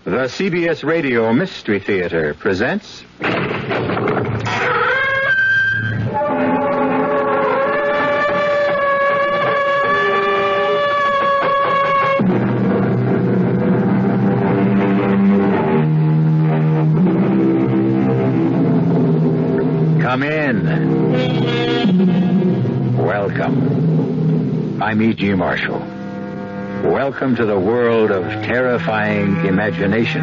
The CBS Radio Mystery Theater presents... Come in. Welcome. I'm E.G. Marshall. Welcome to the world of terrifying imagination.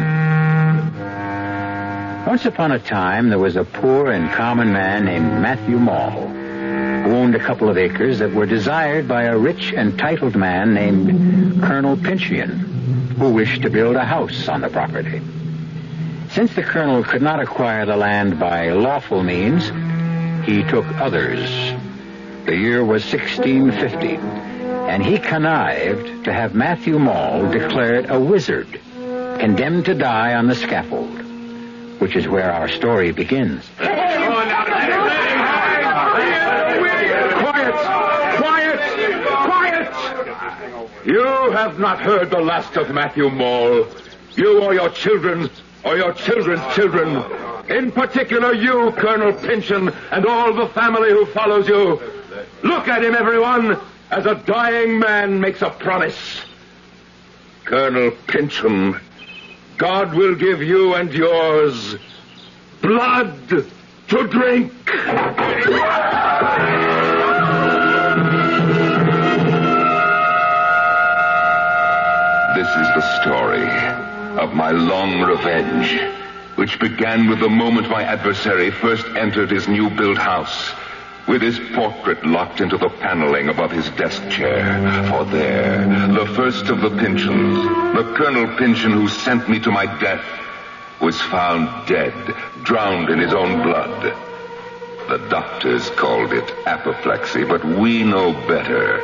Once upon a time, there was a poor and common man named Matthew Maule, who owned a couple of acres that were desired by a rich and titled man named Colonel Pyncheon, who wished to build a house on the property. Since the colonel could not acquire the land by lawful means, he took others. The year was 1650, and he connived to have Matthew Maule declared a wizard, condemned to die on the scaffold, which is where our story begins. Quiet! You have not heard the last of Matthew Maule. You or your children, or your children's children. In particular, you, Colonel Pyncheon, and all the family who follows you. Look at him, everyone, as a dying man makes a promise. Colonel Pyncheon, God will give you and yours blood to drink. This is the story of my long revenge, which began with the moment my adversary first entered his new-built house, with his portrait locked into the paneling above his desk chair. For there, the first of the Pyncheons, the Colonel Pyncheon who sent me to my death, was found dead, drowned in his own blood. The doctors called it apoplexy, but we know better.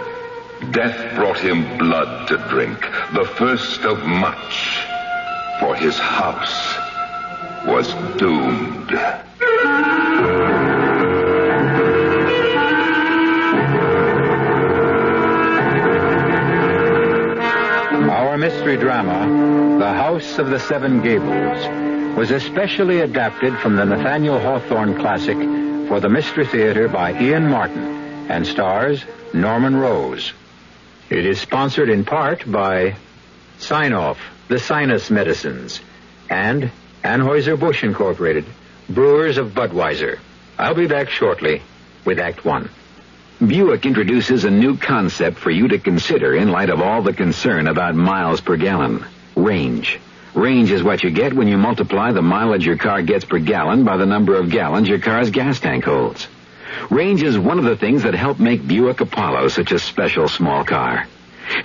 Death brought him blood to drink, the first of much, for his house was doomed. Our mystery drama, The House of the Seven Gables, was especially adapted from the Nathaniel Hawthorne classic for the Mystery Theater by Ian Martin and stars Norman Rose. It is sponsored in part by Sign-Off, the Sinus Medicines, and Anheuser-Busch Incorporated, brewers of Budweiser. I'll be back shortly with Act One. Buick introduces a new concept for you to consider in light of all the concern about miles per gallon. Range. Range is what you get when you multiply the mileage your car gets per gallon by the number of gallons your car's gas tank holds. Range is one of the things that help make Buick Apollo such a special small car.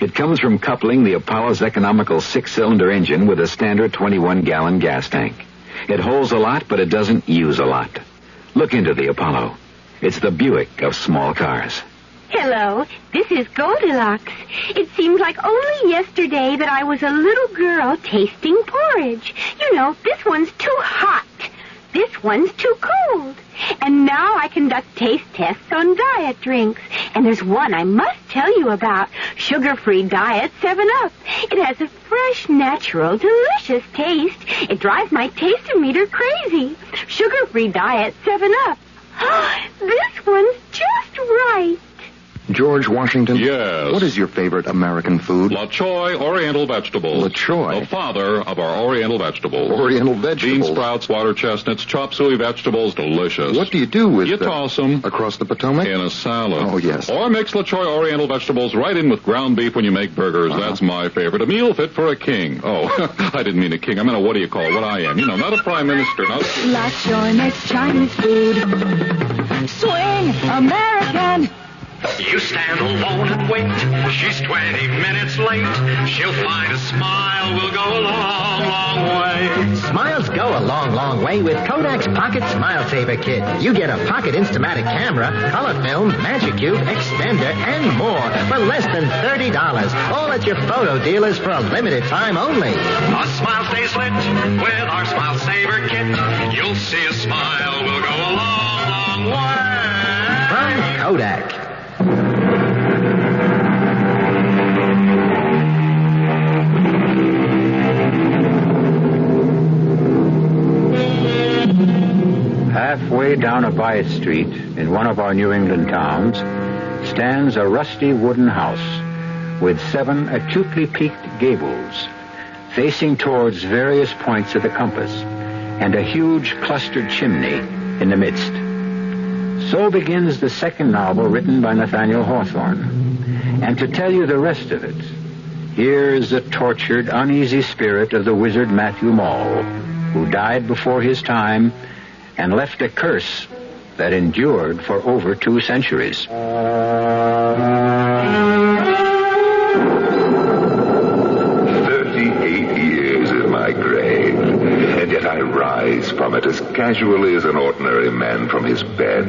It comes from coupling the Apollo's economical 6-cylinder engine with a standard 21-gallon gas tank. It holds a lot, but it doesn't use a lot. Look into the Apollo. It's the Buick of small cars. Hello, this is Goldilocks. It seems like only yesterday that I was a little girl tasting porridge. You know, this one's too hot. This one's too cold. And now I conduct taste tests on diet drinks. And there's one I must tell you about. Sugar-free diet 7-Up. It has a fresh, natural, delicious taste. It drives my taste-o-meter crazy. Sugar-free diet 7-Up. This one's just right. George Washington? Yes. What is your favorite American food? La Choy Oriental Vegetables. La Choy? The father of our Oriental vegetables. Oriental vegetables? Bean sprouts, water chestnuts, chop suey vegetables, delicious. What do you do with You toss them. Across the Potomac? In a salad. Oh, yes. Or mix La Choy Oriental vegetables right in with ground beef when you make burgers. That's my favorite. A meal fit for a king. Oh, I didn't mean a king. I meant what I am. You know, not a prime minister. Not a... La Choy makes Chinese food. Swing American. You stand alone and wait. She's 20 minutes late. She'll find a smile will go a long, long way. Smiles go a long, long way with Kodak's Pocket Smile Saver Kit. You get a Pocket Instamatic camera, color film, Magic Cube, extender, and more for less than $30. All at your photo dealers for a limited time only. A smile stays lit with our Smile Saver Kit. You'll see a smile will go a long, long way. From Kodak. alley down a by street in one of our New England towns stands a rusty wooden house with 7 acutely peaked gables facing towards various points of the compass and a huge clustered chimney in the midst. So begins the second novel written by Nathaniel Hawthorne. And to tell you the rest of it, here is the tortured, uneasy spirit of the wizard Matthew Maule, who died before his time and left a curse that endured for over 2 centuries. 38 years in my grave, and yet I rise from it as casually as an ordinary man from his bed.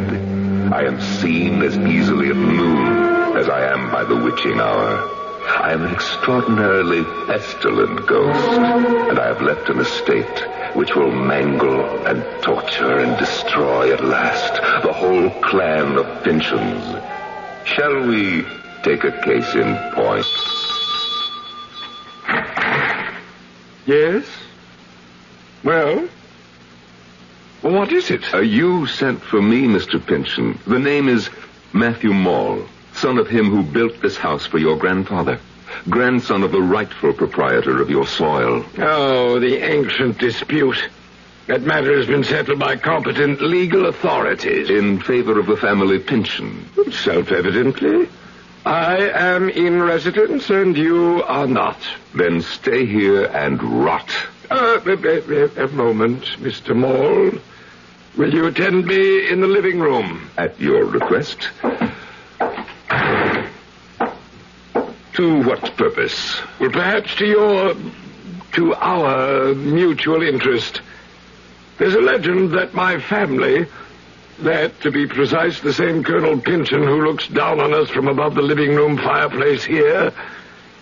I am seen as easily at noon as I am by the witching hour. I am an extraordinarily pestilent ghost, and I have left an estate which will mangle and torture and destroy at last the whole clan of Pyncheons. Shall we take a case in point? Yes? Well, what is it? You sent for me, Mr. Pyncheon. The name is Matthew Maule, son of him who built this house for your grandfather, grandson of the rightful proprietor of your soil. Oh, the ancient dispute. That matter has been settled by competent legal authorities. In favor of the family Pyncheon. Self-evidently. I am in residence and you are not. Then stay here and rot. A moment, Mr. Maule. Will you attend me in the living room? At your request. To what purpose? Well, perhaps to our mutual interest. There's a legend that my family, that, to be precise, the same Colonel Pyncheon who looks down on us from above the living room fireplace here,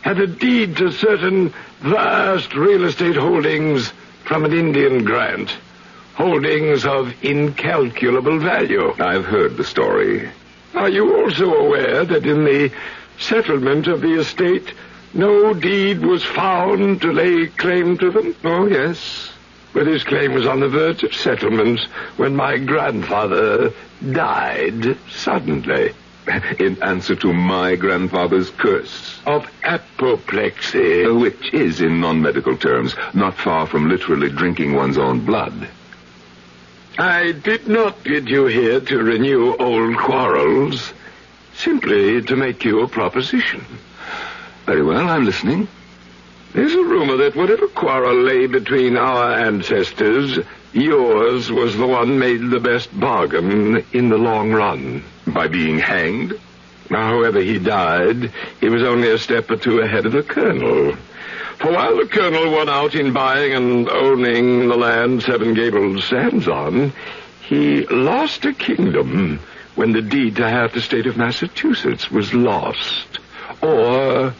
had a deed to certain vast real estate holdings from an Indian grant. Holdings of incalculable value. I've heard the story. Are you also aware that in the settlement of the estate, no deed was found to lay claim to them? Oh, yes. But his claim was on the verge of settlement when my grandfather died suddenly. In answer to my grandfather's curse. Of apoplexy. Which is, in non-medical terms, not far from literally drinking one's own blood. I did not bid you here to renew old quarrels, simply to make you a proposition. Very well, I'm listening. There's a rumor that whatever quarrel lay between our ancestors, yours was the one made the best bargain in the long run. By being hanged? Now, however he died, he was only a step or two ahead of the colonel. For while the colonel won out in buying and owning the land Seven Gables stands on, he lost a kingdom when the deed to half the state of Massachusetts was lost. Or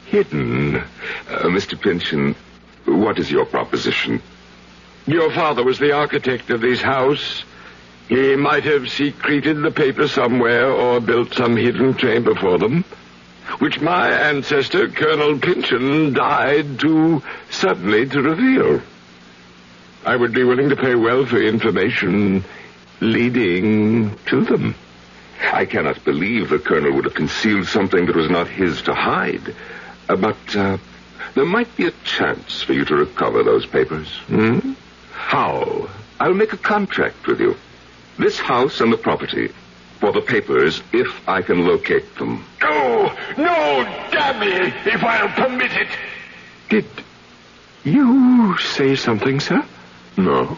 hidden. Mr. Pyncheon, what is your proposition? Your father was the architect of this house. He might have secreted the papers somewhere or built some hidden chamber for them, which my ancestor, Colonel Pyncheon, died too suddenly to reveal. I would be willing to pay well for information leading to them. I cannot believe the colonel would have concealed something that was not his to hide. But there might be a chance for you to recover those papers. How? I'll make a contract with you. This house and the property. For the papers, if I can locate them. Oh, no, damn me, if I'll permit it. Did you say something, sir? No.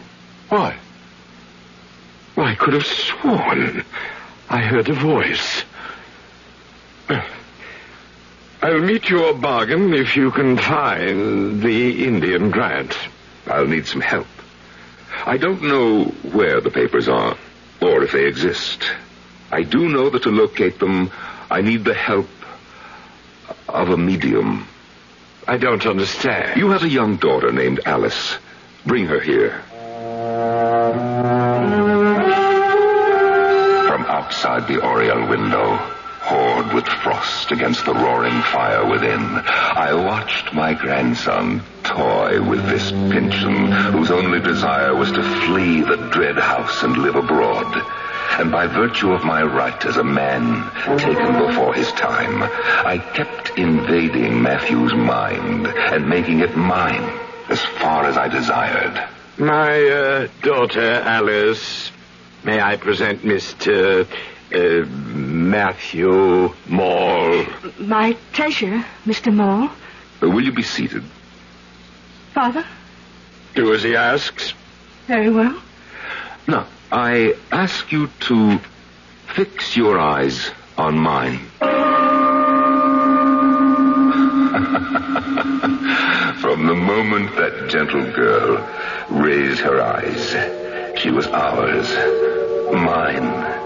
Why? Well, I could have sworn I heard a voice. I'll meet your bargain if you can find the Indian grant. I'll need some help. I don't know where the papers are, or if they exist. I do know that to locate them, I need the help of a medium. I don't understand. You have a young daughter named Alice. Bring her here. From outside the oriel window, poured with frost against the roaring fire within, I watched my grandson toy with this Pyncheon, whose only desire was to flee the dread house and live abroad. And by virtue of my right as a man taken before his time, I kept invading Matthew's mind and making it mine as far as I desired. My daughter, Alice, may I present Mr. Matthew Maule? My pleasure, Mr. Maule. Will you be seated? Father? Do as he asks. Very well. Now, I ask you to fix your eyes on mine. From the moment that gentle girl raised her eyes, she was ours, mine.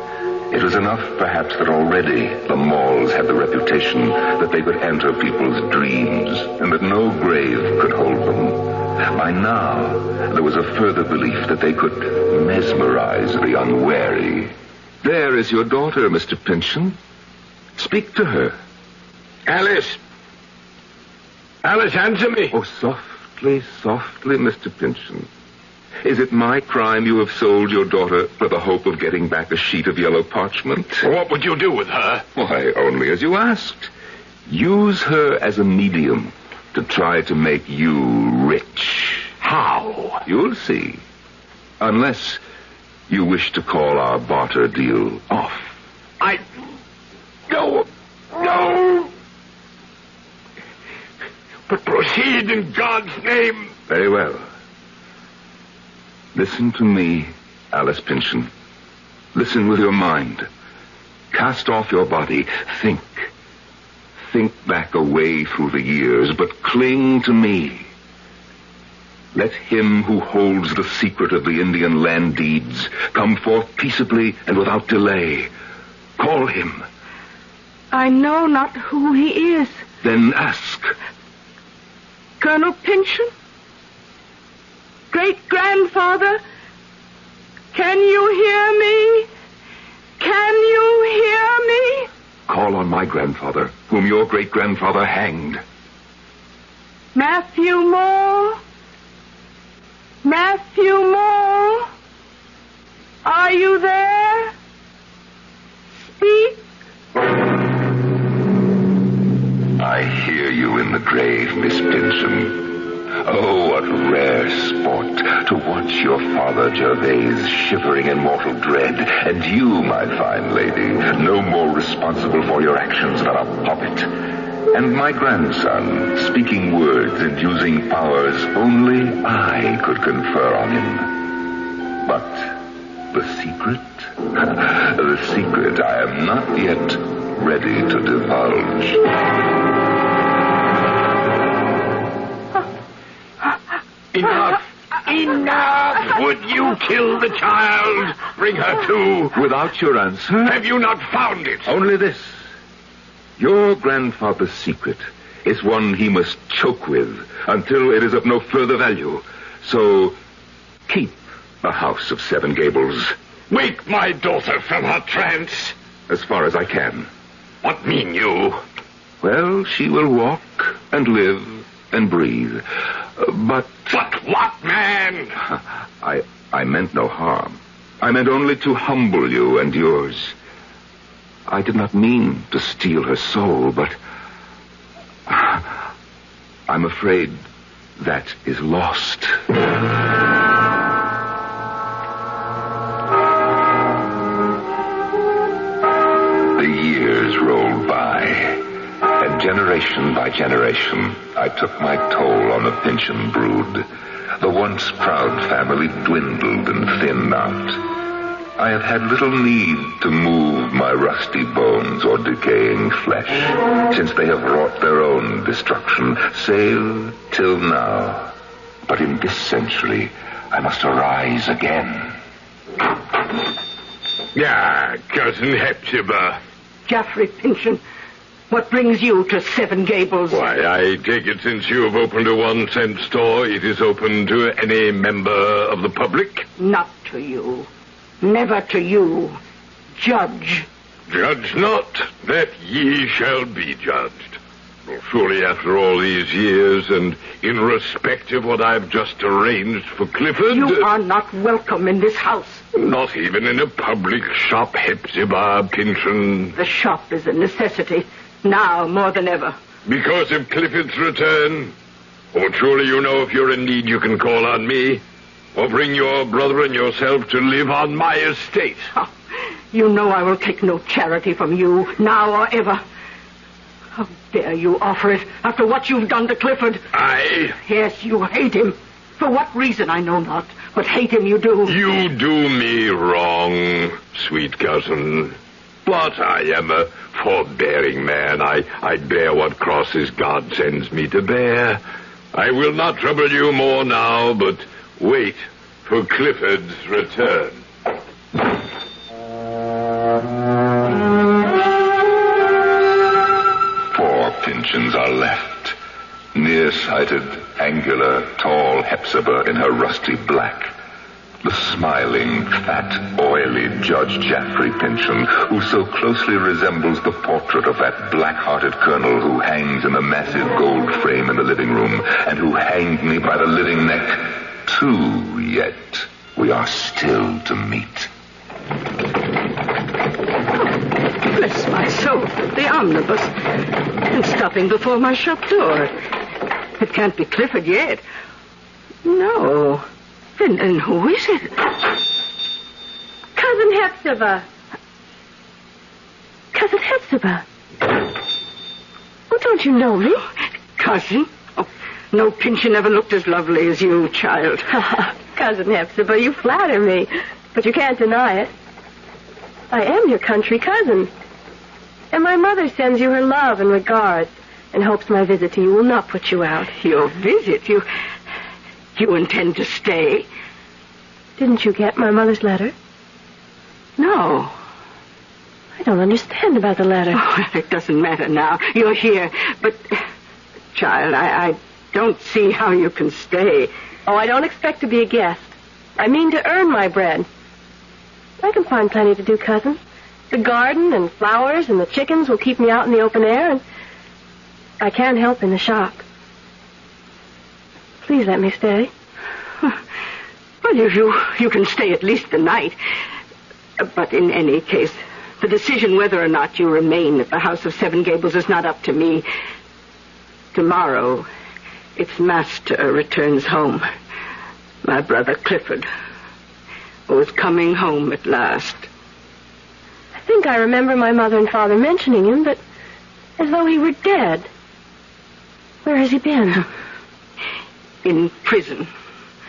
It was enough, perhaps, that already the Maules had the reputation that they could enter people's dreams and that no grave could hold them. By now, there was a further belief that they could mesmerize the unwary. There is your daughter, Mr. Pyncheon. Speak to her. Alice! Alice, answer me! Oh, softly, softly, Mr. Pyncheon. Is it my crime you have sold your daughter for the hope of getting back a sheet of yellow parchment? What would you do with her? Why, only as you asked. Use her as a medium to try to make you rich. How? You'll see. Unless you wish to call our barter deal off. No. But proceed in God's name. Very well. Listen to me, Alice Pyncheon. Listen with your mind. Cast off your body. Think. Think back away through the years, but cling to me. Let him who holds the secret of the Indian land deeds come forth peaceably and without delay. Call him. I know not who he is. Then ask. Colonel Pyncheon? Great-grandfather? Can you hear me? Can you hear me? Call on my grandfather, whom your great-grandfather hanged. Matthew Maule? Matthew Maule? Are you there? Speak. I hear you in the grave, Miss Pyncheon. Oh, what rare sport to watch your father Gervais shivering in mortal dread, and you, my fine lady, no more responsible for your actions than a puppet. And my grandson speaking words and using powers only I could confer on him. But the secret? The secret I am not yet ready to divulge. Enough! Would you kill the child? Bring her to. Without your answer? Have you not found it? Only this. Your grandfather's secret is one he must choke with until it is of no further value. So, keep the house of Seven Gables. Wake my daughter from her trance. As far as I can. What mean you? Well, she will walk and live and breathe. But what, man? I meant no harm. I meant only to humble you and yours. I did not mean to steal her soul, but I'm afraid that is lost. The years rolled by, and generation by generation, I took my toll on the Pyncheon brood. The once proud family dwindled and thinned out. I have had little need to move my rusty bones or decaying flesh, since they have wrought their own destruction, save till now. But in this century, I must arise again. Cousin Hepzibah. Jaffey Pyncheon, what brings you to Seven Gables? Why, I take it since you have opened a 1-cent store, it is open to any member of the public? Not to you. Never to you. Judge, Judge not, that ye shall be judged. Well, surely after all these years, and in respect of what I've just arranged for Clifford... You are not welcome in this house. Not even in a public shop, Hepzibah Pyncheon. The shop is a necessity, now more than ever. Because of Clifford's return? Oh, surely you know if you're in need you can call on me. Or bring your brother and yourself to live on my estate. Oh, you know I will take no charity from you, now or ever. How dare you offer it after what you've done to Clifford? I? Yes, you hate him. For what reason, I know not. But hate him you do. You do me wrong, sweet cousin. But I am a forbearing man. I bear what crosses God sends me to bear. I will not trouble you more now, but wait for Clifford's return. 4 Pyncheons are left. Nearsighted, angular, tall Hepzibah in her rusty black. The smiling, fat, oily Judge Jaffey Pyncheon, who so closely resembles the portrait of that black-hearted colonel who hangs in the massive gold frame in the living room, and who hanged me by the living neck. 2 yet. We are still to meet. Bless my soul, the omnibus. And stopping before my shop door. It can't be Clifford yet. No. Then who is it? Cousin Hepzibah. Cousin Hepzibah. Oh, don't you know me? Cousin? Oh, no Pyncheon ever looked as lovely as you, child. Cousin Hepzibah, you flatter me, but you can't deny it. I am your country cousin. And my mother sends you her love and regards and hopes my visit to you will not put you out. Your visit? You intend to stay? Didn't you get my mother's letter? No. I don't understand about the letter. Oh, it doesn't matter now. You're here. But, child, I don't see how you can stay. Oh, I don't expect to be a guest. I mean to earn my bread. I can find plenty to do, cousin. The garden and flowers and the chickens will keep me out in the open air, and I can't help in the shop. Please let me stay. Well, you can stay at least the night. But in any case, the decision whether or not you remain at the house of 7 Gables is not up to me. Tomorrow, its master returns home. My brother Clifford, who is coming home at last. I think I remember my mother and father mentioning him, but as though he were dead. Where has he been? In prison.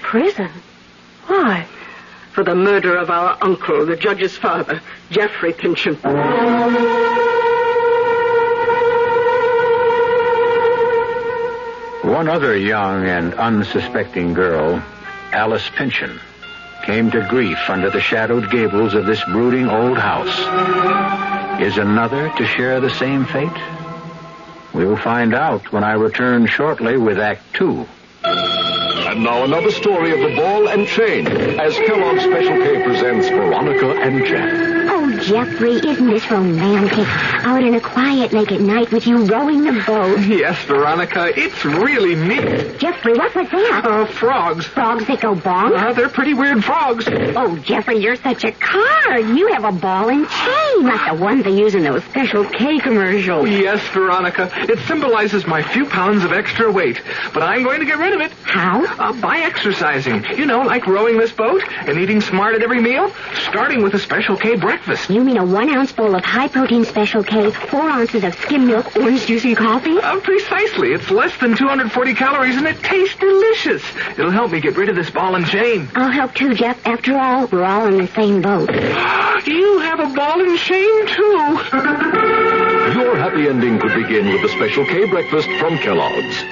Prison? Why? For the murder of our uncle, the judge's father, Jaffey Pyncheon. One other young and unsuspecting girl, Alice Pyncheon, came to grief under the shadowed gables of this brooding old house. Is another to share the same fate? We'll find out when I return shortly with Act 2. And now another story of the ball and chain, as Kellogg's Special K presents Veronica and Jack. Oh, Jeffrey, isn't this romantic? Out in a quiet lake at night with you rowing the boat. Yes, Veronica, it's really neat. Jeffrey, what was that? Frogs. Frogs that go bonk? They're pretty weird frogs. Oh, Jeffrey, you're such a card. You have a ball and chain, like the ones they use in those Special K commercials. Yes, Veronica, it symbolizes my few pounds of extra weight, but I'm going to get rid of it. How? By exercising. You know, like rowing this boat and eating smart at every meal, starting with a Special K breakfast. You mean a 1-ounce bowl of high-protein Special K, 4 ounces of skim milk, orange juice, and coffee? Precisely. It's less than 240 calories, and it tastes delicious. It'll help me get rid of this ball and chain. I'll help too, Jeff. After all, we're all in the same boat. You have a ball and chain, too. Your happy ending could begin with the Special K breakfast from Kellogg's.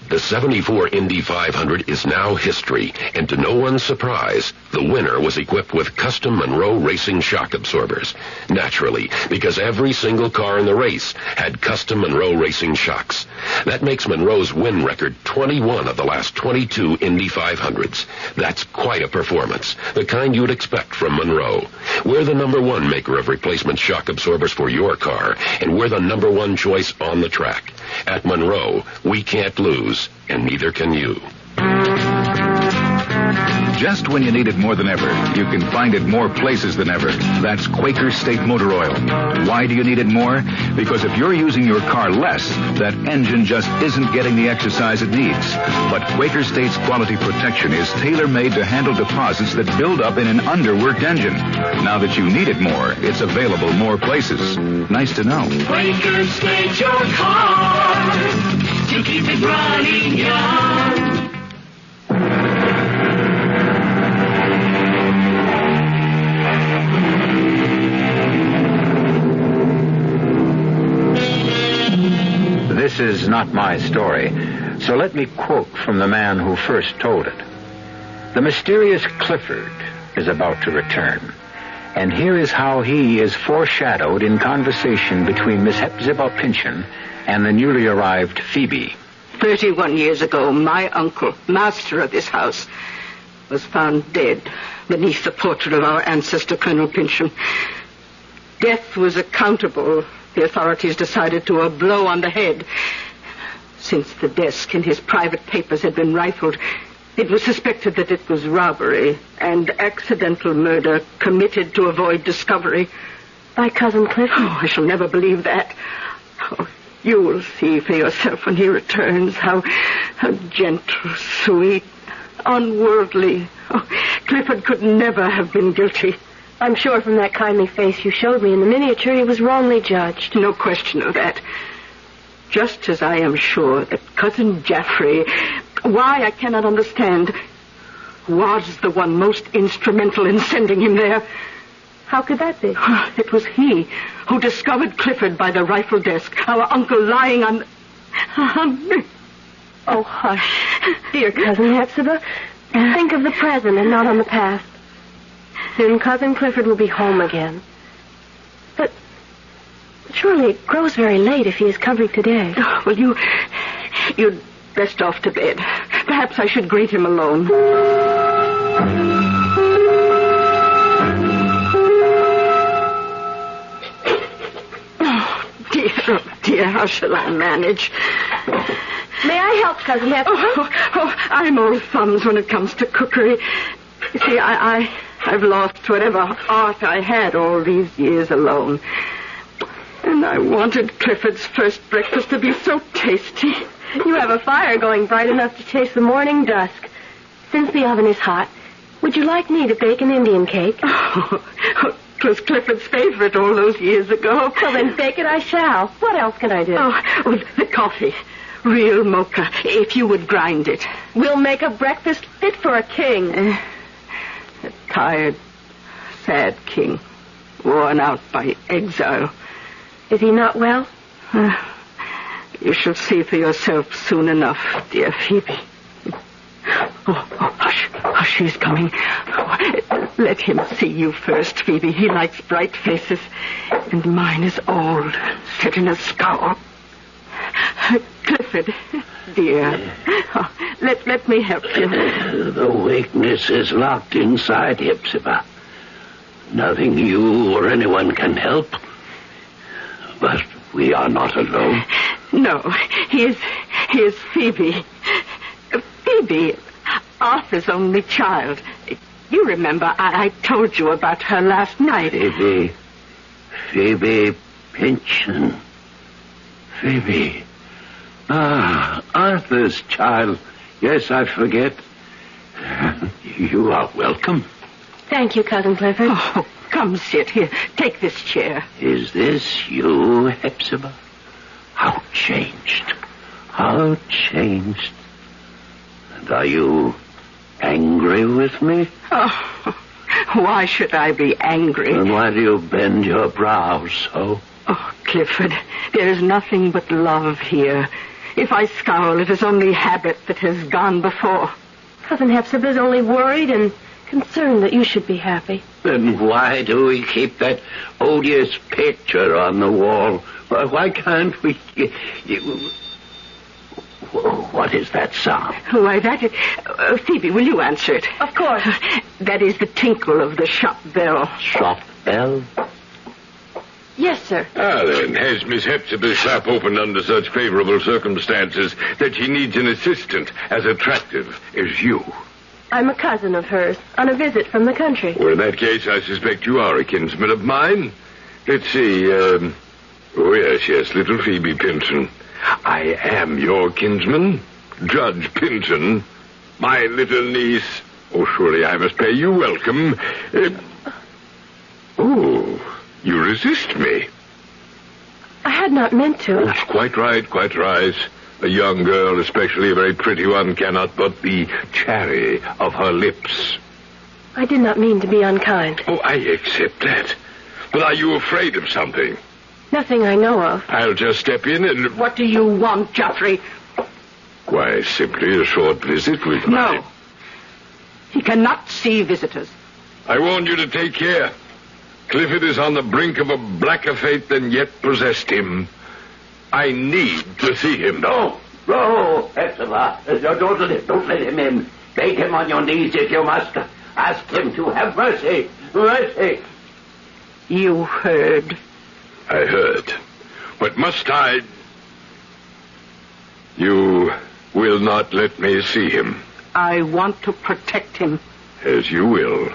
The 74 Indy 500 is now history, and to no one's surprise, the winner was equipped with custom Monroe racing shock absorbers. Naturally, because every single car in the race had custom Monroe racing shocks. That makes Monroe's win record 21 of the last 22 Indy 500s. That's quite a performance, the kind you'd expect from Monroe. We're the #1 maker of replacement shock absorbers for your car, and we're the #1 choice on the track. At Monroe, we can't lose, and neither can you. Just when you need it more than ever, you can find it more places than ever. That's Quaker State Motor Oil. Why do you need it more? Because if you're using your car less, that engine just isn't getting the exercise it needs. But Quaker State's quality protection is tailor-made to handle deposits that build up in an underworked engine. Now that you need it more, it's available more places. Nice to know. Quaker State your car to keep it running young. This is not my story, so let me quote from the man who first told it. The mysterious Clifford is about to return, and here is how he is foreshadowed in conversation between Miss Hepzibah Pyncheon and the newly arrived Phoebe. 31 years ago, my uncle, master of this house, was found dead beneath the portrait of our ancestor, Colonel Pyncheon. Death was accountable, the authorities decided, to a blow on the head. Since the desk in his private papers had been rifled, it was suspected that it was robbery and accidental murder committed to avoid discovery. By Cousin Clifford? Oh, I shall never believe that. Oh, you will see for yourself when he returns how gentle, sweet, unworldly. Oh, Clifford could never have been guilty. I'm sure from that kindly face you showed me in the miniature he was wrongly judged. No question of that. Just as I am sure that Cousin Jaffey, why I cannot understand, was the one most instrumental in sending him there. How could that be? It was he who discovered Clifford by the rifle desk, our uncle lying on... Oh, hush. Dear Cousin Hepzibah, think of the present and not on the past. Soon Cousin Clifford will be home again. But surely it grows very late if he is coming today. Oh, well, you'd best off to bed. Perhaps I should greet him alone. Oh, dear, how shall I manage? May I help, Cousin Hepzibah? I'm old thumbs when it comes to cookery. You see, I've lost whatever art I had all these years alone. And I wanted Clifford's first breakfast to be so tasty. You have a fire going bright enough to chase the morning dusk. Since the oven is hot, would you like me to bake an Indian cake? It was Clifford's favorite all those years ago. Well, then bake it I shall. What else can I do? Oh, the coffee. Real mocha, if you would grind it. We'll make a breakfast fit for a king. A tired, sad king, worn out by exile. Is he not well? You shall see for yourself soon enough, dear Phoebe. Hush, he's coming. Let him see you first, Phoebe. He likes bright faces, and mine is old, set in a scowl. Clifford, dear, let me help you. The weakness is locked inside, Hepzibah. Nothing you or anyone can help. But we are not alone. No, he is Phoebe. Phoebe, Arthur's only child. You remember I told you about her last night. Phoebe Pyncheon. Phoebe. Arthur's child. Yes, I forget. You are welcome. Thank you, Cousin Clifford. Oh, come sit here. Take this chair. Is this you, Hepzibah? How changed. How changed. And are you angry with me? Oh, why should I be angry? And why do you bend your brows so? Oh, Clifford, there is nothing but love here. If I scowl, it is only habit that has gone before. Cousin Hepzibah's only worried and concerned that you should be happy. Then why do we keep that odious picture on the wall? Why can't we... What is that sound? Why, that is... Phoebe, will you answer it? Of course. That is the tinkle of the shop bell. Shop bell? Yes, sir. Ah, then, has Miss Hepzibah's shop opened under such favorable circumstances that she needs an assistant as attractive as you? I'm a cousin of hers, on a visit from the country. Well, in that case, I suspect you are a kinsman of mine. Let's see, oh, yes, little Phoebe Pyncheon. I am your kinsman, Judge Pyncheon, my little niece. Oh, surely I must pay you welcome. Oh, you resist me. I had not meant to. Oh, quite right, quite right. A young girl, especially a very pretty one, cannot but be chary of her lips. I did not mean to be unkind. Oh, I accept that. But are you afraid of something? Nothing I know of. I'll just step in and... What do you want, Jaffey? Why, simply a short visit with No. He cannot see visitors. I warn you to take care. Clifford is on the brink of a blacker fate than yet possessed him. I need to see him. No, Hepzibah. Don't let him in. Beg him on your knees if you must. Ask him to have mercy. Mercy. You heard. I heard. But must I... You will not let me see him. I want to protect him. As you will.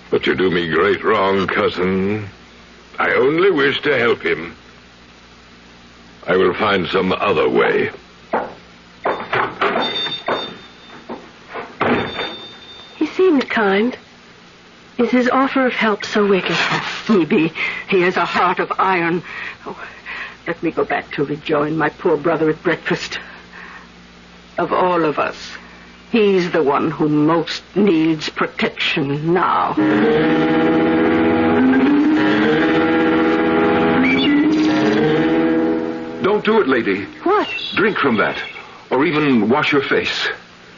But you do me great wrong, cousin. I only wish to help him. I will find some other way. He seemed kind. Is his offer of help so wicked? Phoebe, he has a heart of iron. Oh, let me go back to rejoin my poor brother at breakfast. Of all of us, he's the one who most needs protection now. Don't do it, lady. What? Drink from that. Or even wash your face.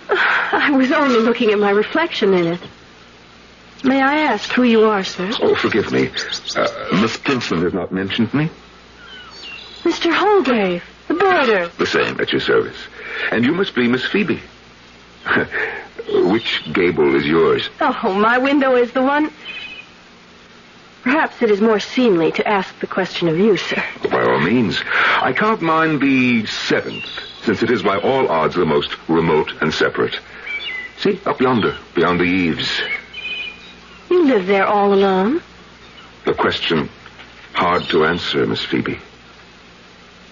I was only looking at my reflection in it. May I ask who you are, sir? Oh, forgive me. Miss Pyncheon has not mentioned me. Mr. Holgrave, the boarder. The same, at your service. And you must be Miss Phoebe. Which gable is yours? Oh, my window is the one... Perhaps it is more seemly to ask the question of you, sir. By all means. I can't mind the 7th, since it is by all odds the most remote and separate. See, up yonder, beyond the eaves. You live there all alone? A question hard to answer, Miss Phoebe.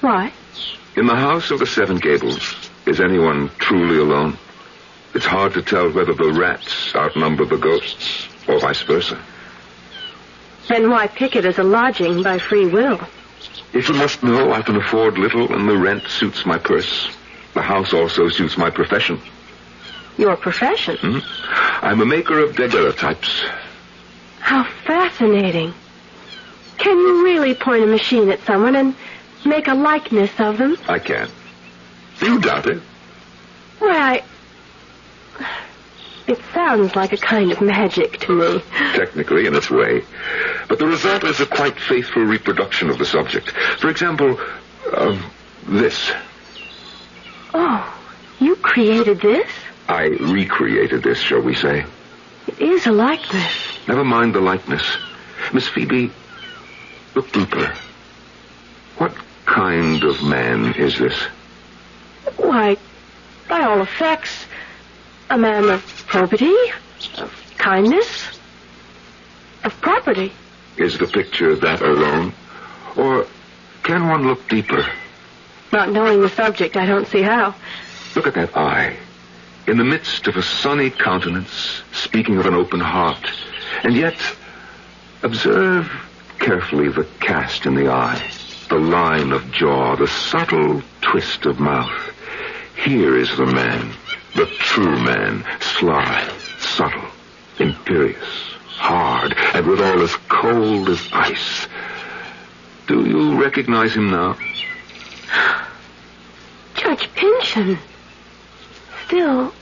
Why? In the house of the 7 Gables, is anyone truly alone? It's hard to tell whether the rats outnumber the ghosts, or vice versa. Then why pick it as a lodging by free will? If you must know, I can afford little, and the rent suits my purse. The house also suits my profession. Your profession? I'm a maker of daguerreotypes. How fascinating. Can you really point a machine at someone and make a likeness of them? I can. You doubt it? Why, it sounds like a kind of magic to me. Technically, in its way. But the result is a quite faithful reproduction of the subject. For example, this. Oh, you created this? I recreated this, shall we say. It is a likeness. Never mind the likeness. Miss Phoebe, look deeper. What kind of man is this? Why, by all effects, a man of probity, of kindness, of property. Is the picture that alone? Or can one look deeper? Not knowing the subject, I don't see how. Look at that eye. In the midst of a sunny countenance, speaking of an open heart. And yet, observe carefully the cast in the eye, the line of jaw, the subtle twist of mouth. Here is the man, the true man, sly, subtle, imperious, hard, and withal as cold as ice. Do you recognize him now? expression. Still,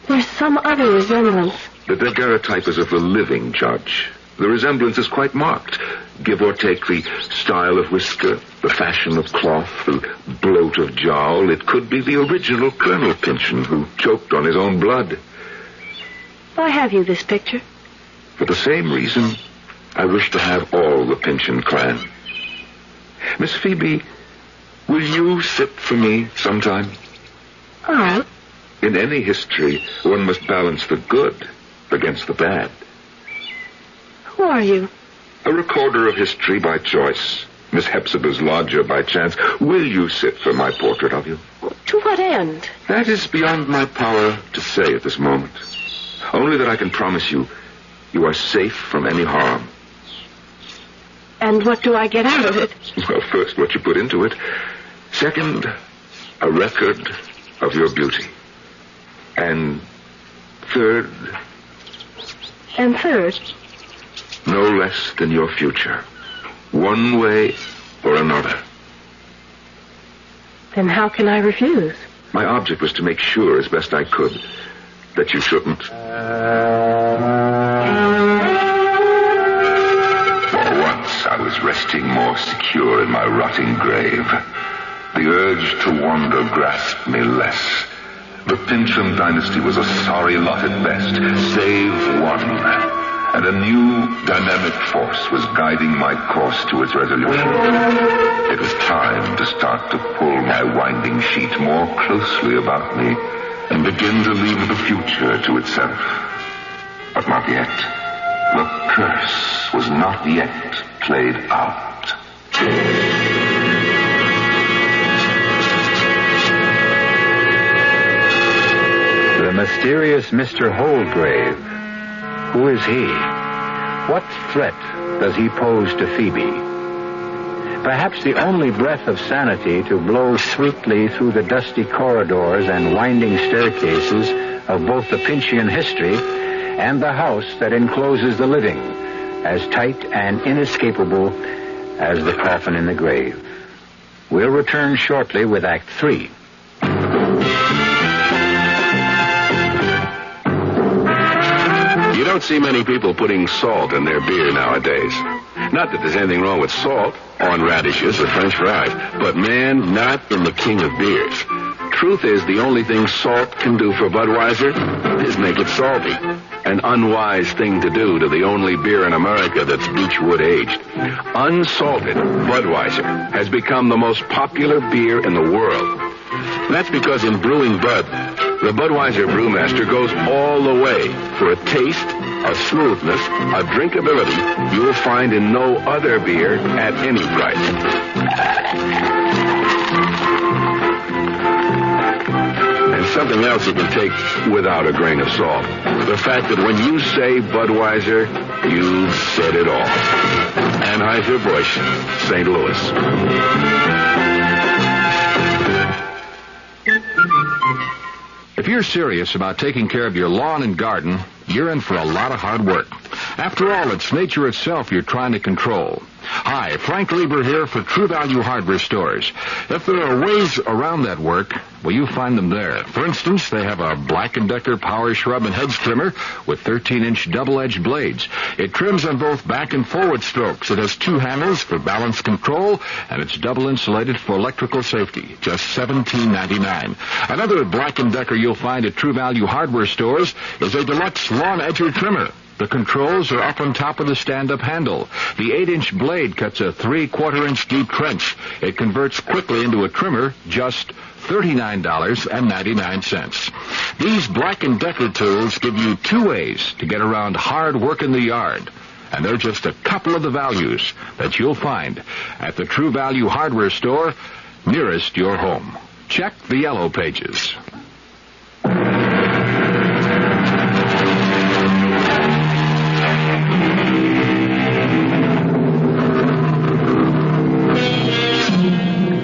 there's some other resemblance. The daguerreotype is of the living judge. The resemblance is quite marked. Give or take the style of whisker, the fashion of cloth, the bloat of jowl, it could be the original Colonel Pyncheon who choked on his own blood. Why have you this picture? For the same reason, I wish to have all the Pyncheon clan. Miss Phoebe, will you sit for me sometime? All right. In any history, one must balance the good against the bad. Who are you? A recorder of history by choice. Miss Hepzibah's lodger by chance. Will you sit for my portrait of you? To what end? That is beyond my power to say at this moment. Only that I can promise you, you are safe from any harm. And what do I get out of it? Well, first, what you put into it. Second, a record of your beauty. And third... And third? No less than your future. One way or another. Then how can I refuse? My object was to make sure, as best I could, that you shouldn't. Once I was resting more secure in my rotting grave. The urge to wander grasped me less. The Pyncheon dynasty was a sorry lot at best, save one. And a new dynamic force was guiding my course to its resolution. It was time to start to pull my winding sheet more closely about me and begin to leave the future to itself. But not yet. The curse was not yet played out. The mysterious Mr. Holgrave. Who is he? What threat does he pose to Phoebe? Perhaps the only breath of sanity to blow sweetly through the dusty corridors and winding staircases of both the Pyncheon history and the house that encloses the living, as tight and inescapable as the coffin in the grave. We'll return shortly with Act 3. You don't see many people putting salt in their beer nowadays. Not that there's anything wrong with salt on radishes or French fries, but man, not in the king of beers. Truth is, the only thing salt can do for Budweiser is make it salty. An unwise thing to do to the only beer in America that's beechwood aged. Unsalted Budweiser has become the most popular beer in the world. That's because in brewing Bud, the Budweiser brewmaster goes all the way for a taste, a smoothness, a drinkability you will find in no other beer at any price. And something else you can take without a grain of salt. The fact that when you say Budweiser, you've said it all. Anheuser-Busch, St. Louis. If you're serious about taking care of your lawn and garden, you're in for a lot of hard work. After all, it's nature itself you're trying to control. Hi, Frank Lieber here for True Value Hardware Stores. If there are ways around that work, well, you find them there. For instance, they have a Black & Decker Power Shrub and Hedge Trimmer with 13-inch double-edged blades. It trims on both back and forward strokes. It has two handles for balance control, and it's double insulated for electrical safety. Just $17.99. Another Black & Decker you'll find at True Value Hardware Stores is a deluxe lawn edger trimmer. The controls are up on top of the stand-up handle. The 8-inch blade cuts a 3/4-inch deep trench. It converts quickly into a trimmer, just $39.99. These Black & Decker tools give you two ways to get around hard work in the yard. And they're just a couple of the values that you'll find at the True Value Hardware Store nearest your home. Check the yellow pages.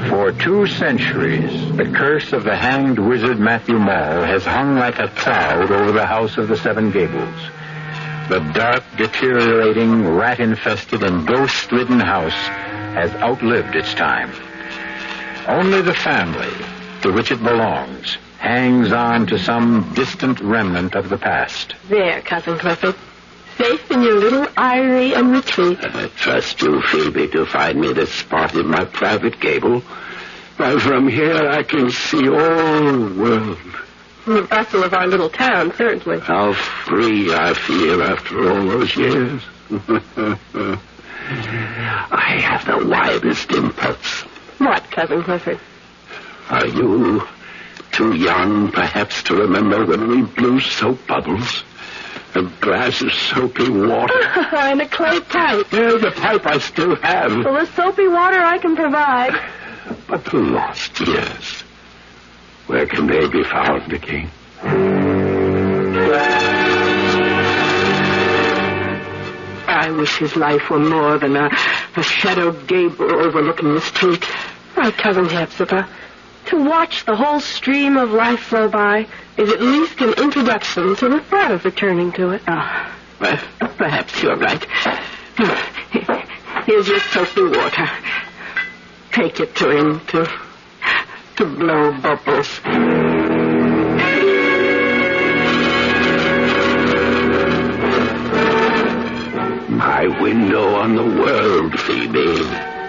For 2 centuries, the curse of the hanged wizard Matthew Maule has hung like a cloud over the house of the Seven Gables. The dark, deteriorating, rat-infested, and ghost-ridden house has outlived its time. Only the family, to which it belongs, hangs on to some distant remnant of the past. There, Cousin Clifford. Safe in your little eyrie and retreat. I trust you, Phoebe, to find me this spot in my private gable. While from here I can see all the world. The bustle of our little town, certainly. How free I feel after all those years. I have the wildest impulse. What, Cousin Clifford? Are you too young, perhaps, to remember when we blew soap bubbles? A glass of soapy water. And a clay pipe. Yeah, the pipe I still have. Well, the soapy water I can provide. But the lost years, where can they be found again? I wish his life were more than a shadowed gable overlooking the street. My Cousin Hepzibah, to watch the whole stream of life flow by is at least an introduction to the thought of returning to it. Well, perhaps you're right. Here's your soapy water. Take it to him to blow bubbles. My window on the world, Phoebe.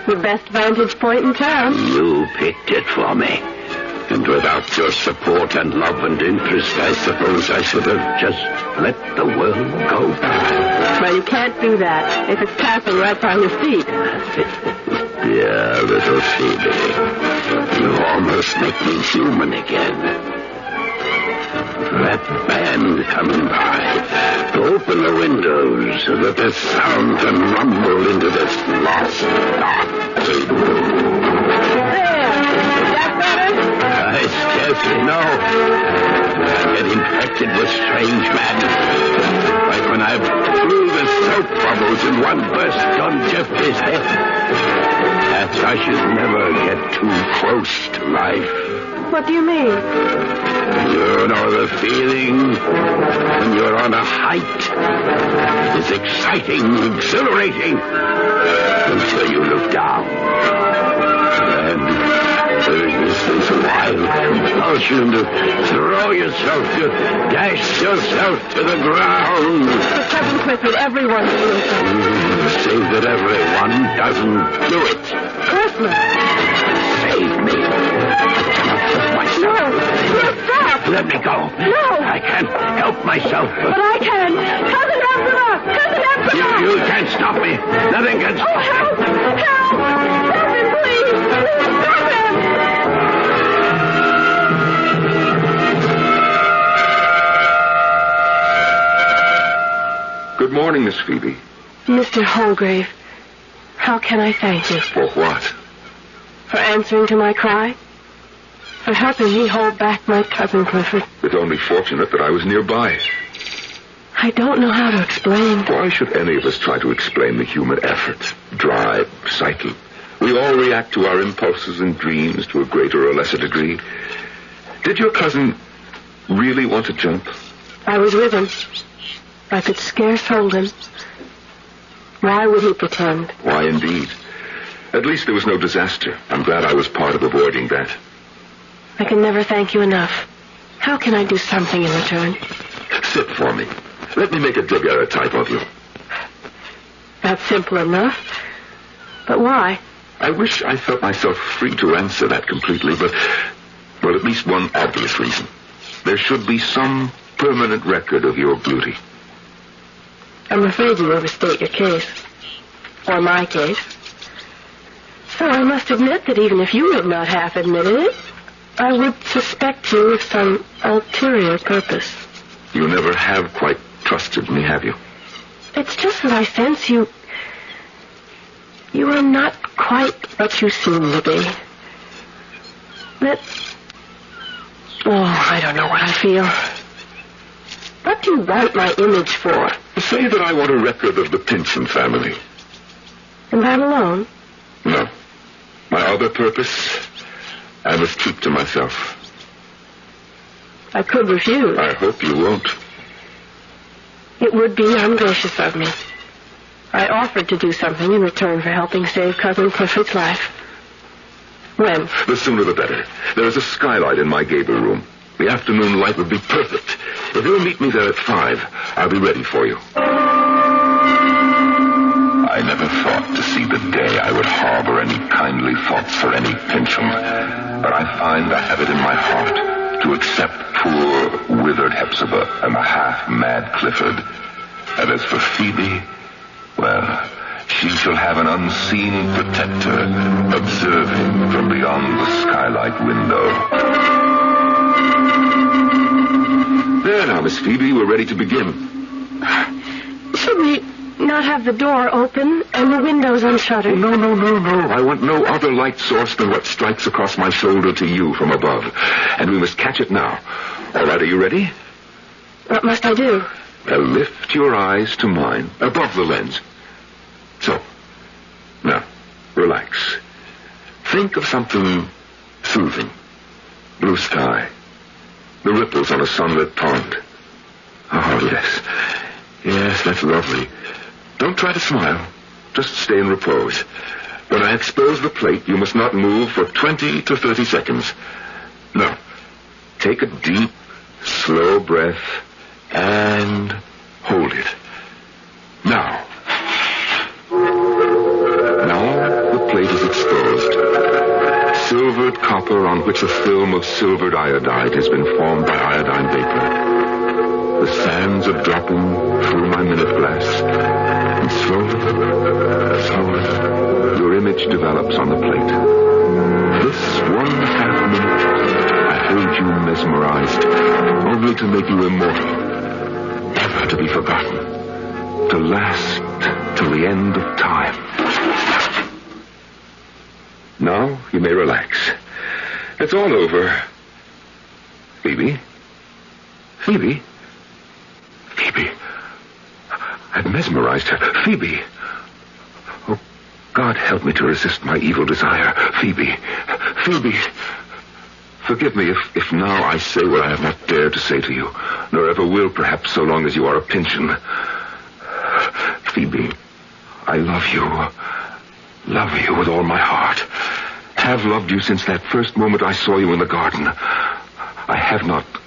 The best vantage point in town. You picked it for me. And without your support and love and interest, I suppose I should have just let the world go by. Well, you can't do that if it's passing right by your feet. Dear little Phoebe, you almost make me human again. That band coming by. Open the windows so that the sound can rumble into this lost, dark room. There! Is that better? I scarcely know. I get infected with strange madness. Like when I blew the soap bubbles in one burst on Jaffey's head. Perhaps I should never get too close to life. What do you mean? You know the feeling when you're on a height. It's exciting, exhilarating, until you look down. Then there's this wild compulsion to throw yourself, to dash yourself to the ground. But Cousin Clifford, everyone does it. Say that everyone doesn't do it. Christmas. Save me. No, stop! Let me go. No! I can't help myself. But I can. Cousin Hepzibah! Cousin Hepzibah! You can't stop me. Nothing can stop me. Help! Help! Help him, please! Stop him! Good morning, Miss Phoebe. Mr. Holgrave, how can I thank you? For what? For answering to my cry? For helping me hold back my Cousin Clifford? It's only fortunate that I was nearby. I don't know how to explain. Why should any of us try to explain the human effort, drive, psyche? We all react to our impulses and dreams to a greater or lesser degree. Did your cousin really want to jump? I was with him. I could scarce hold him. Why would he pretend? Why, indeed. At least there was no disaster. I'm glad I was part of avoiding that. I can never thank you enough. How can I do something in return? Sit for me. Let me make a daguerreotype of you. That's simple enough. But why? I wish I felt myself free to answer that completely, but, well, at least one obvious reason. There should be some permanent record of your beauty. I'm afraid you overstate your case. Or my case. So I must admit that even if you had not half admitted it, I would suspect you of some ulterior purpose. You never have quite trusted me, have you? It's just that I sense you are not quite what you seem to be. I don't know what I feel. What do you want my image for? Say that I want a record of the Pyncheon family. And that alone? No. My other purpose, I must keep to myself. I could refuse. I hope you won't. It would be ungracious of me. I offered to do something in return for helping save Cousin Clifford's life. When? The sooner the better. There is a skylight in my gable room. The afternoon light would be perfect. If you'll meet me there at 5, I'll be ready for you. I never thought to see the day I would harbor any kindly thoughts for any Pyncheon. But I find I have it in my heart to accept poor, withered Hepzibah and the half-mad Clifford. And as for Phoebe, well, she shall have an unseen protector observing from beyond the skylight window. There now, Miss Phoebe, we're ready to begin. Should we not have the door open and the windows unshuttered? Oh, no. I want no other light source than what strikes across my shoulder to you from above. And we must catch it now. All right, are you ready? What must I do? Now lift your eyes to mine, above the lens. So, now, relax. Think of something soothing. Blue sky. The ripples on a sunlit pond. Oh, yes. Yes, that's lovely. Don't try to smile. Just stay in repose. When I expose the plate, you must not move for 20 to 30 seconds. Now, take a deep, slow breath and hold it. Now the plate is exposed. Silvered copper on which a film of silvered iodide has been formed by iodine vapor. The sands are dropping through my minute glass, and slowly, your image develops on the plate. This 1/2 minute, I hold you mesmerized, only to make you immortal, never to be forgotten, to last till the end of time. Now you may relax. It's all over. Phoebe? I've mesmerized her. Phoebe! Oh, God help me to resist my evil desire. Phoebe! Forgive me if now I say what I have not dared to say to you, nor ever will, perhaps, so long as you are a Pyncheon. Phoebe, I love you with all my heart. Have loved you since that first moment I saw you in the garden. I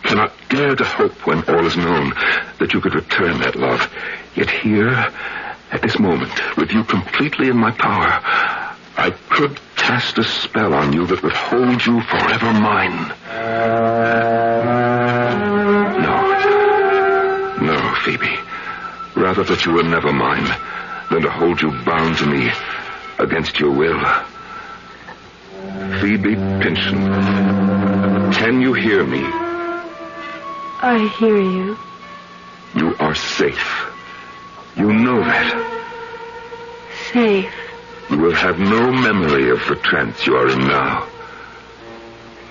cannot dare to hope when all is known that you could return that love. Yet here, at this moment, with you completely in my power, I could cast a spell on you that would hold you forever mine. No, Phoebe. Rather that you were never mine than to hold you bound to me against your will. Phoebe Pyncheon, can you hear me? I hear you. You are safe. You know that. Safe. You will have no memory of the trance you are in now.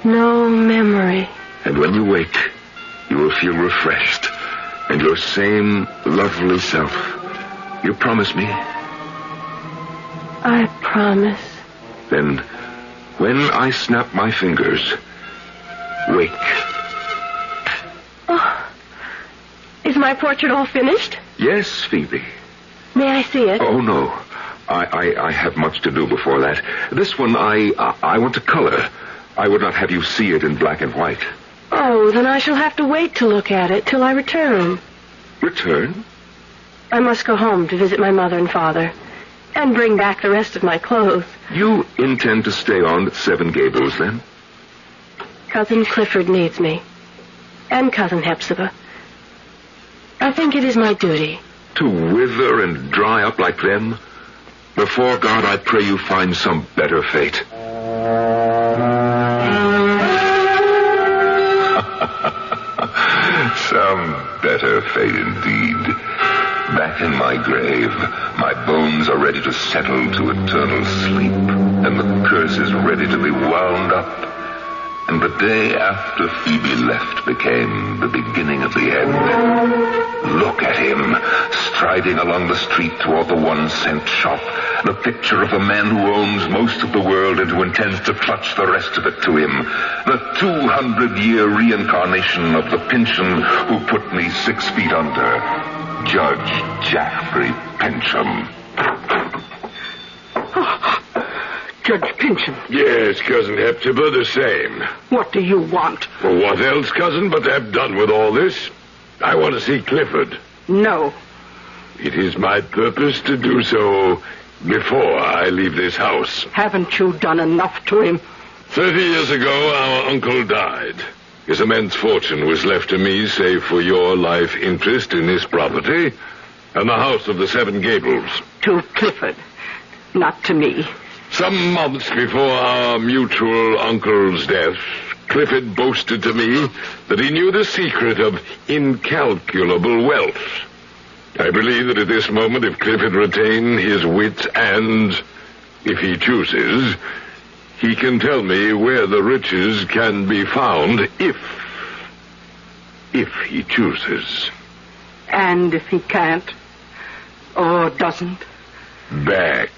No memory. And when you wake, you will feel refreshed and your same lovely self. You promise me? I promise. Then, when I snap my fingers, wake. Oh, is my portrait all finished? Yes, Phoebe. May I see it? Oh, no. I have much to do before that. This one, I want to color. I would not have you see it in black and white. Oh, then I shall have to wait to look at it till I return. Return? I must go home to visit my mother and father, and bring back the rest of my clothes. You intend to stay on at 7 Gables, then? Cousin Clifford needs me, and Cousin Hepzibah. I think it is my duty. To wither and dry up like them? Before God, I pray you find some better fate. Some better fate indeed. Back in my grave, my bones are ready to settle to eternal sleep, and the curse is ready to be wound up. And the day after Phoebe left became the beginning of the end. Look at him, striding along the street toward the 1-cent shop, the picture of the man who owns most of the world and who intends to clutch the rest of it to him. The 200-year reincarnation of the Pyncheon who put me 6 feet under. Judge Jaffey Pyncheon. Judge Pyncheon. Yes, Cousin Hepzibah, the same. What do you want? Well, what else, cousin, but to have done with all this? I want to see Clifford. No. It is my purpose to do so before I leave this house. Haven't you done enough to him? 30 years ago, our uncle died. His immense fortune was left to me, save for your life interest in this property and the house of the 7 Gables. To Clifford, not to me. Some months before our mutual uncle's death, Clifford boasted to me that he knew the secret of incalculable wealth. I believe that at this moment, if Clifford retain his wits and, if he chooses, he can tell me where the riches can be found if he chooses. And if he can't, or doesn't? Back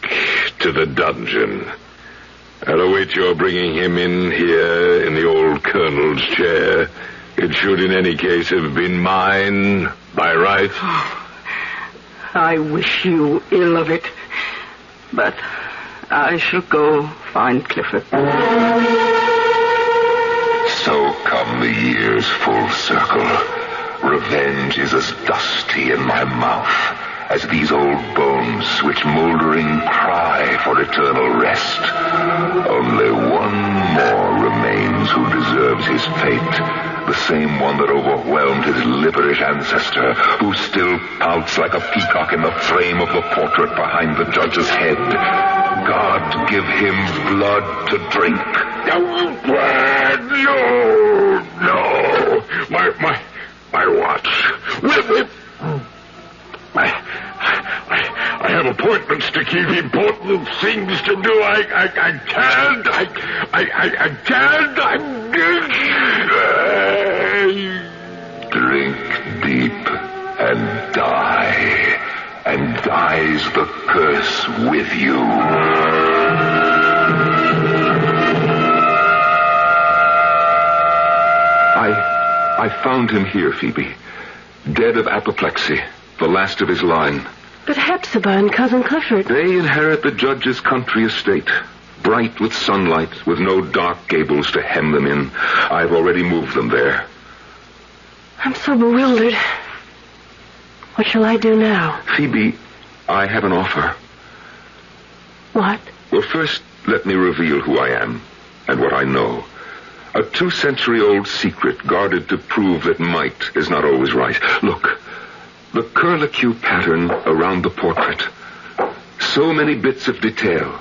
to the dungeon. I'll await your bringing him in here in the old colonel's chair. It should in any case have been mine by right. I wish you ill of it, but I shall go find Clifford. So come the years full circle. Revenge is as dusty in my mouth as these old bones which mouldering cry for eternal rest. Only one more remains who deserves his fate, the same one that overwhelmed his liverish ancestor, who still pouts like a peacock in the frame of the portrait behind the judge's head. God give him blood to drink. No. My watch. I have appointments to keep, important things to do. I can't. Drink deep and die, and dies the curse with you. I found him here, Phoebe. Dead of apoplexy, the last of his line. But Hepzibah and Cousin Clifford... They inherit the judge's country estate. Bright with sunlight, with no dark gables to hem them in. I've already moved them there. I'm so bewildered. What shall I do now? Phoebe, I have an offer. What? Well, first, let me reveal who I am and what I know. A 2-century-old secret guarded to prove that might is not always right. Look, the curlicue pattern around the portrait. So many bits of detail,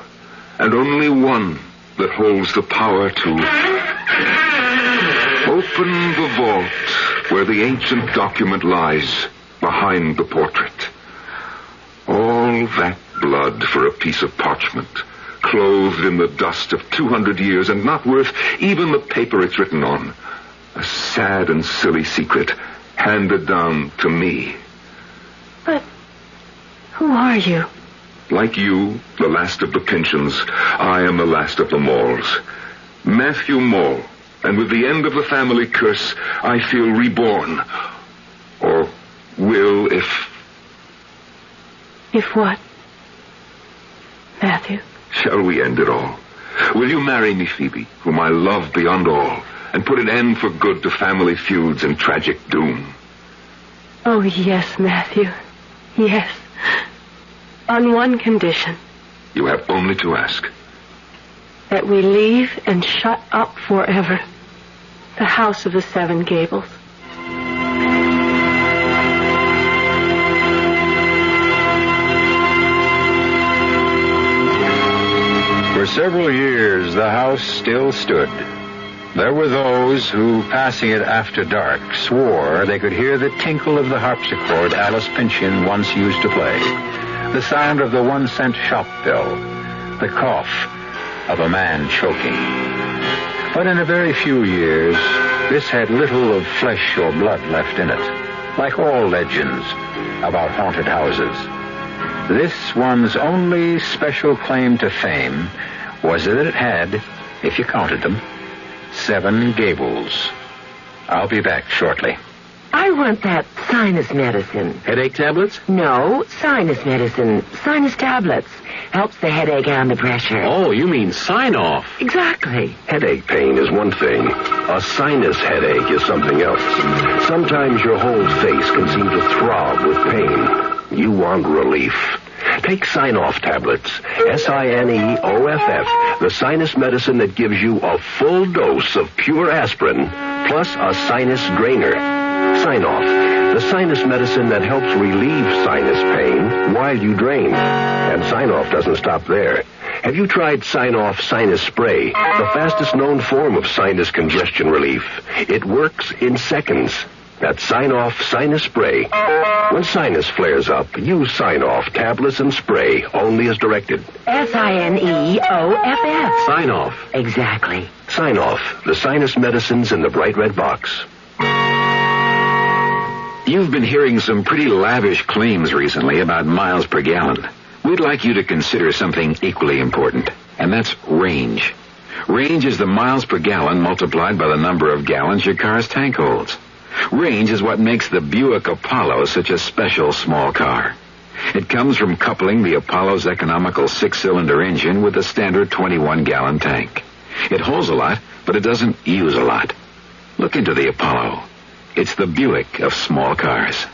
and only one that holds the power to open the vault where the ancient document lies behind the portrait. All that blood for a piece of parchment, clothed in the dust of 200 years and not worth even the paper it's written on. A sad and silly secret handed down to me. But who are you? Like you, the last of the Pyncheons, I am the last of the Maules. Matthew Maule. And with the end of the family curse, I feel reborn. Or will if... If what? Matthew? Shall we end it all? Will you marry me, Phoebe, whom I love beyond all, and put an end for good to family feuds and tragic doom? Oh, yes, Matthew. Yes. On one condition. You have only to ask. That we leave and shut up forever the house of the 7 Gables. For several years, the house still stood. There were those who, passing it after dark, swore they could hear the tinkle of the harpsichord Alice Pyncheon once used to play, the sound of the 1-cent shop bell, the cough of a man choking. But in a very few years, this had little of flesh or blood left in it, like all legends about haunted houses. This one's only special claim to fame was that it had, if you counted them, 7 gables. I'll be back shortly. I want that sinus medicine. Headache tablets? No, sinus medicine. Sinus tablets. Helps the headache and the pressure. Oh, you mean sign-off. Exactly. Headache pain is one thing. A sinus headache is something else. Sometimes your whole face can seem to throb with pain. You want relief. Take Sign-Off tablets. Sineoff, the sinus medicine that gives you a full dose of pure aspirin, plus a sinus drainer. Sign-Off, the sinus medicine that helps relieve sinus pain while you drain. And Sign-Off doesn't stop there. Have you tried Sign-Off Sinus Spray, the fastest known form of sinus congestion relief? It works in seconds. That's Sign-Off Sinus Spray. When sinus flares up, use Sign-Off tablets and spray only as directed. Sineoff. Sign-Off. Exactly. Sign-Off, the sinus medicines in the bright red box. You've been hearing some pretty lavish claims recently about miles per gallon. We'd like you to consider something equally important, and that's range. Range is the miles per gallon multiplied by the number of gallons your car's tank holds. Range is what makes the Buick Apollo such a special small car. It comes from coupling the Apollo's economical 6-cylinder engine with a standard 21-gallon tank. It holds a lot, but it doesn't use a lot. Look into the Apollo. It's the Buick of small cars.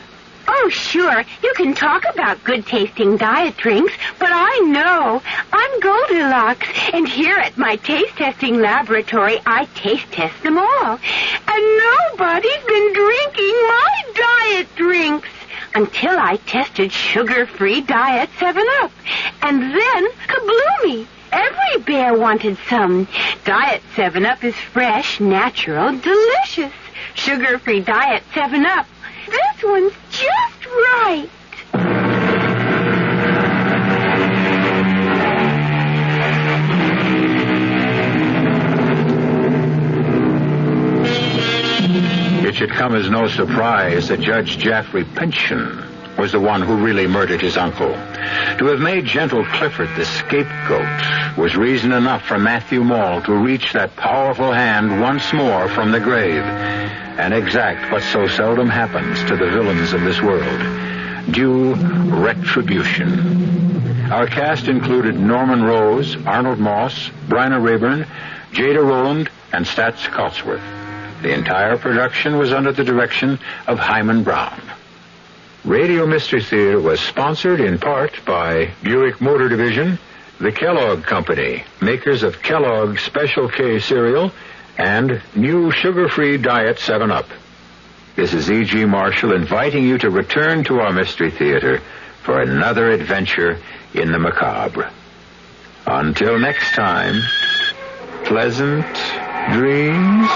Oh, sure. You can talk about good-tasting diet drinks, but I know. I'm Goldilocks, and here at my taste-testing laboratory, I taste-test them all. And nobody's been drinking my diet drinks until I tested sugar-free Diet 7-Up. And then, kabloomy! Every bear wanted some. Diet 7-Up is fresh, natural, delicious. Sugar-free Diet 7-Up. This one's just right. It should come as no surprise that Judge Jaffey Pyncheon was the one who really murdered his uncle. To have made gentle Clifford the scapegoat was reason enough for Matthew Maule to reach that powerful hand once more from the grave and exact what so seldom happens to the villains of this world: due retribution. Our cast included Norman Rose, Arnold Moss, Bryna Raeburn, Jada Rowland, and Staats Costworth. The entire production was under the direction of Hyman Brown. Radio Mystery Theater was sponsored in part by Buick Motor Division, the Kellogg Company, makers of Kellogg Special K cereal, and new sugar-free Diet 7-Up. This is E.G. Marshall inviting you to return to our Mystery Theater for another adventure in the macabre. Until next time, pleasant dreams.